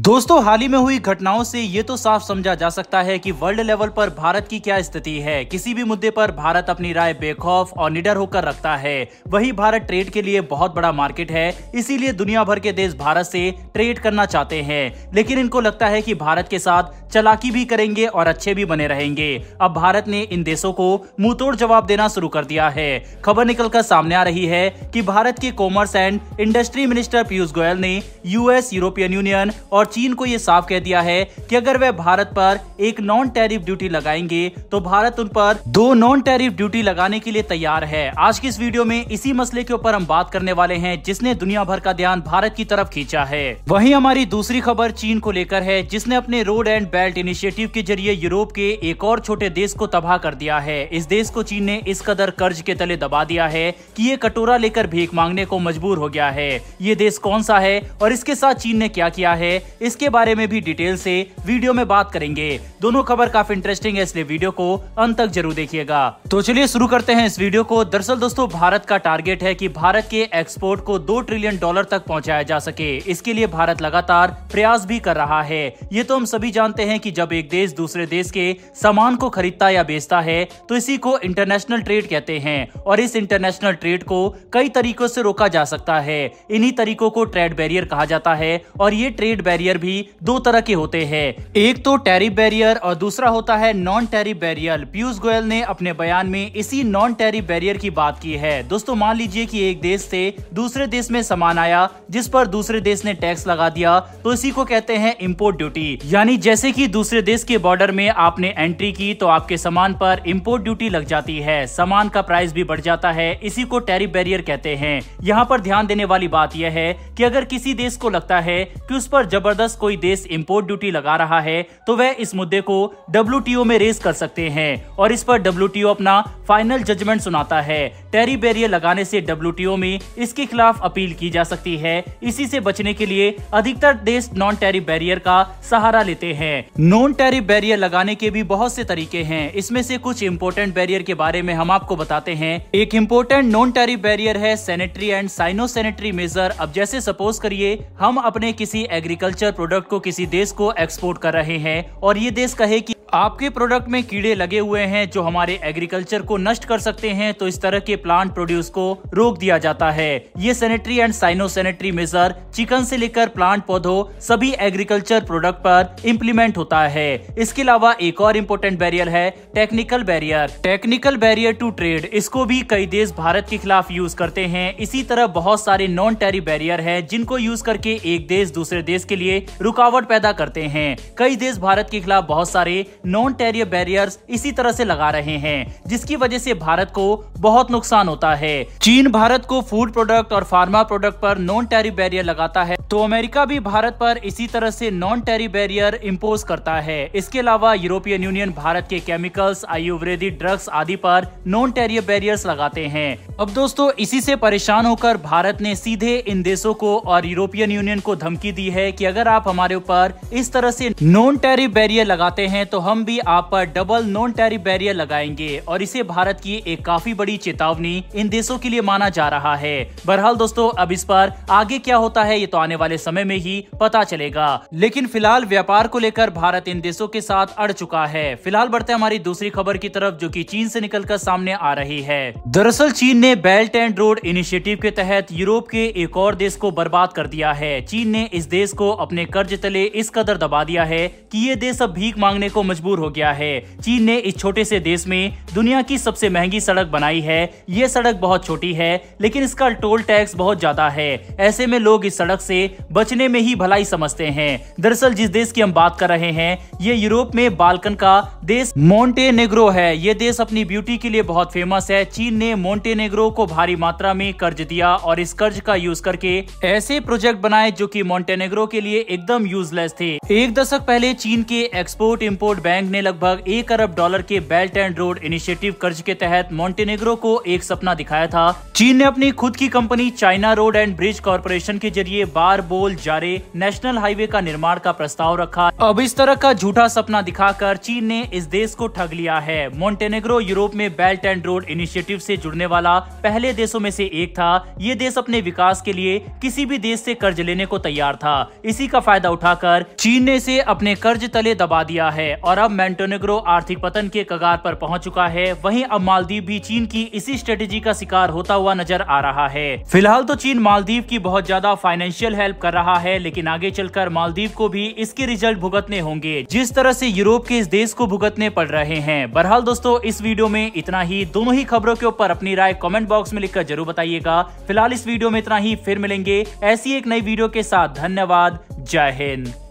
दोस्तों, हाल ही में हुई घटनाओं से ये तो साफ समझा जा सकता है कि वर्ल्ड लेवल पर भारत की क्या स्थिति है। किसी भी मुद्दे पर भारत अपनी राय बेखौफ और निडर होकर रखता है। वही भारत ट्रेड के लिए बहुत बड़ा मार्केट है, इसीलिए दुनिया भर के देश भारत से ट्रेड करना चाहते हैं। लेकिन इनको लगता है कि भारत के साथ चालाकी भी करेंगे और अच्छे भी बने रहेंगे। अब भारत ने इन देशों को मुंहतोड़ जवाब देना शुरू कर दिया है। खबर निकलकर सामने आ रही है कि भारत के commerce and industry minister Piyush Goyal ने यूएस, यूरोपियन यूनियन और चीन को यह साफ कह दिया है कि अगर वह भारत पर एक नॉन टैरिफ ड्यूटी लगाएंगे तो भारत उन पर 2 नॉन टैरिफ ड्यूटी लगाने के लिए तैयार है। आज की इस वीडियो में इसी मसले के ऊपर हम बात करने वाले हैं, जिसने दुनिया भर का ध्यान भारत की तरफ खींचा है। वहीं हमारी दूसरी खबर चीन को लेकर है, जिसने अपने रोड एंड बेल्ट इनिशिएटिव के जरिए यूरोप के एक और छोटे देश को तबाह कर दिया है। इस देश को चीन ने इस कदर कर्ज के तले दबा दिया है कि ये कटोरा लेकर भीख मांगने को मजबूर हो गया है। ये देश कौन सा है और इसके साथ चीन ने क्या किया है, इसके बारे में भी डिटेल से वीडियो में बात करेंगे। दोनों खबर काफी इंटरेस्टिंग है, इसलिए वीडियो को अंत तक जरूर देखिएगा। तो चलिए शुरू करते हैं इस वीडियो को। दरअसल दोस्तों, भारत का टारगेट है कि भारत के एक्सपोर्ट को $2 ट्रिलियन तक पहुंचाया जा सके। इसके लिए भारत लगातार प्रयास भी कर रहा है। ये तो हम सभी जानते हैं कि जब एक देश दूसरे देश के सामान को खरीदता या बेचता है तो इसी को इंटरनेशनल ट्रेड कहते हैं, और इस इंटरनेशनल ट्रेड को कई तरीकों से रोका जा सकता है। इन्हीं तरीकों को ट्रेड बैरियर कहा जाता है, और ये ट्रेड बैरियर भी 2 तरह के होते हैं। एक तो टैरिफ बैरियर और दूसरा होता है non tariff barrier. Piyush Goyal ने अपने बयान में इसी नॉन टैरिफ बैरियर की बात की है। दोस्तों, मान लीजिए कि एक देश से दूसरे देश में सामान आया जिस पर दूसरे देश ने टैक्स लगा दिया, तो इसी को कहते हैं इंपोर्ट ड्यूटी। यानी जैसे कि दूसरे देश के बॉर्डर में आपने एंट्री की तो आपके सामान पर इंपोर्ट ड्यूटी लग जाती है, सामान का प्राइस भी बढ़ जाता है। इसी को टैरिफ बैरियर कहते हैं। यहाँ पर ध्यान देने वाली बात यह है कि अगर किसी देश को लगता है कि उस पर जबरदस्त कोई देश इंपोर्ट ड्यूटी लगा रहा है तो वह इस मुद्दे को WTO में रेज कर सकते हैं, और इस पर WTO अपना फाइनल जजमेंट सुनाता है। टैरिफ बैरियर लगाने से WTO में इसके खिलाफ अपील की जा सकती है। इसी से बचने के लिए अधिकतर देश नॉन टैरिफ बैरियर का सहारा लेते हैं। नॉन टैरिफ बैरियर लगाने के भी बहुत से तरीके हैं। इसमें से कुछ इंपोर्टेंट बैरियर के बारे में हम आपको बताते हैं। एक इंपोर्टेंट नॉन टैरिफ बैरियर है सैनिटरी एंड साइनो सैनिटरी मेजर। अब जैसे सपोज करिए हम अपने किसी एग्रीकल्चर प्रोडक्ट को किसी देश को एक्सपोर्ट कर रहे हैं और ये देश कहे कि आपके प्रोडक्ट में कीड़े लगे हुए हैं जो हमारे एग्रीकल्चर को नष्ट कर सकते हैं, तो इस तरह के प्लांट प्रोड्यूस को रोक दिया जाता है। ये सैनिटरी एंड साइनो सैनिटरी मेजर चिकन से लेकर प्लांट पौधों सभी एग्रीकल्चर प्रोडक्ट पर इम्प्लीमेंट होता है। इसके अलावा एक और इम्पोर्टेंट बैरियर है technical barrier. Technical barrier to trade, इसको भी कई देश भारत के खिलाफ यूज करते हैं। इसी तरह बहुत सारे नॉन टैरिफ बैरियर है जिनको यूज करके एक देश दूसरे देश के लिए रुकावट पैदा करते हैं। कई देश भारत के खिलाफ बहुत सारे नॉन टैरिफ बैरियर्स इसी तरह से लगा रहे हैं, जिसकी वजह से भारत को बहुत नुकसान होता है। चीन भारत को फूड प्रोडक्ट और फार्मा प्रोडक्ट पर नॉन टैरिफ बैरियर लगाता है, तो अमेरिका भी भारत पर इसी तरह से नॉन टैरिफ बैरियर इंपोज करता है। इसके अलावा यूरोपियन यूनियन भारत के केमिकल्स, आयुर्वेदिक ड्रग्स आदि पर नॉन टैरिफ बैरियर्स लगाते हैं। अब दोस्तों, इसी से परेशान होकर भारत ने सीधे इन देशों को और यूरोपियन यूनियन को धमकी दी है कि अगर आप हमारे ऊपर इस तरह से नॉन टैरिफ बैरियर लगाते हैं तो हम भी आप पर डबल नॉन टैरिफ बैरियर लगाएंगे, और इसे भारत की एक काफी बड़ी चेतावनी इन देशों के लिए माना जा रहा है। बहरहाल दोस्तों, अब इस पर आगे क्या होता है ये तो आने वाले समय में ही पता चलेगा। लेकिन फिलहाल व्यापार को लेकर भारत इन देशों के साथ अड़ चुका है। फिलहाल बढ़ते हैं हमारी दूसरी खबर की तरफ, जो कि चीन से निकलकर सामने आ रही है। दरअसल चीन ने बेल्ट एंड रोड इनिशिएटिव के तहत यूरोप के एक और देश को बर्बाद कर दिया है। चीन ने इस देश को अपने कर्ज तले इस कदर दबा दिया है कि ये देश अब भीख मांगने को मजबूर हो गया है। चीन ने इस छोटे से देश में दुनिया की सबसे महंगी सड़क बनाई है। ये सड़क बहुत छोटी है, लेकिन इसका टोल टैक्स बहुत ज्यादा है। ऐसे में लोग इस सड़क से बचने में ही भलाई समझते हैं। दरअसल जिस देश की हम बात कर रहे हैं ये यूरोप में बाल्कन का देश मोंटेनेग्रो है। ये देश अपनी ब्यूटी के लिए बहुत फेमस है। चीन ने मोंटेनेग्रो को भारी मात्रा में कर्ज दिया और इस कर्ज का यूज करके ऐसे प्रोजेक्ट बनाए जो कि मोंटेनेग्रो के लिए एकदम यूजलेस थे। एक दशक पहले चीन के एक्सपोर्ट इंपोर्ट बैंक ने लगभग $1 अरब के बेल्ट एंड रोड इनिशिएटिव कर्ज के तहत मोंटेनेग्रो को एक सपना दिखाया था। चीन ने अपनी खुद की company China road and bridge corporation के जरिए बार बोल जारे नेशनल हाईवे का निर्माण का प्रस्ताव रखा। अब इस तरह का झूठा सपना दिखाकर चीन ने इस देश को ठग लिया है। मोंटेनेग्रो यूरोप में बेल्ट एंड रोड इनिशिएटिव से जुड़ने वाला पहले देशों में से एक था। ये देश अपने विकास के लिए किसी भी देश से कर्ज लेने को तैयार था। इसी का फायदा उठाकर चीन ने इसे अपने कर्ज तले दबा दिया है और अब मोंटेनेग्रो आर्थिक पतन के कगार पर पहुंच चुका है। वहीं अब मालदीव भी चीन की इसी स्ट्रेटेजी का शिकार होता हुआ नजर आ रहा है। फिलहाल तो चीन मालदीव की बहुत ज्यादा फाइनेंशियल हेल्प कर रहा है, लेकिन आगे चलकर मालदीव को भी इसके रिजल्ट भुगतने होंगे, जिस तरह से यूरोप के इस देश को भुगतने पड़ रहे हैं। बहरहाल दोस्तों, इस वीडियो में इतना ही। दोनों ही खबरों के ऊपर अपनी राय कमेंट बॉक्स में लिखकर जरूर बताइएगा। फिलहाल इस वीडियो में इतना ही, फिर मिलेंगे ऐसी एक नई वीडियो के साथ। धन्यवाद। जय हिंद।